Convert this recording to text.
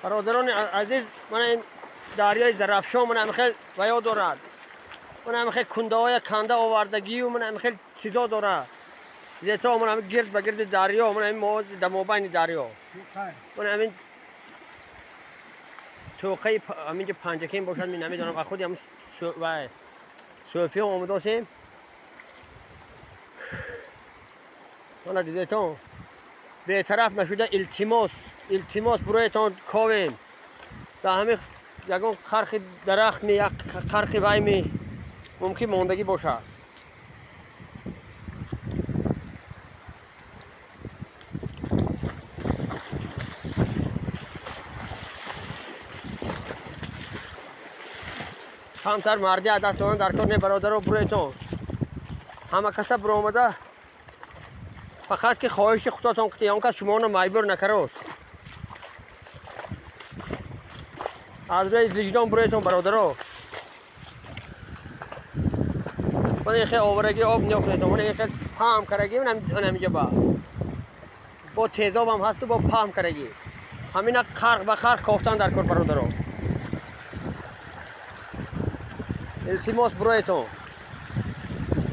برادران عزیز، من این دریای درفشان من خیلی و یاد دارد. من خیلی کنده های کنده آوردگی و من خیلی چیزا داره. زیتا من گرد به گرد دریا، من همین در مابین دریا. من همین چوقه همینجا پنجکین باشد می نمیدونم. و خودی همون صوفی هم آمده هستیم. من دیدتون به طرف نشده التماس برایتان کاویم. در همین یکون خرخ درخت می یک خرخ وای می ممکن ماندگی باشه. کمتر مردی دست دادن در کار نه برادر و برایتان. همه کسا برآمده فقط که خواهش خداتان که آن کس شما رو مجبور نکروست. از روی وجدان برایتان برادرها. من این خیلی آورگی آب نیافتم. من این خیلی پام کرگی من همینجا با تیزاب هم هست و با پام کرگی. همین خرق به خرق کافتن در کار برادرها. التماس برایتان.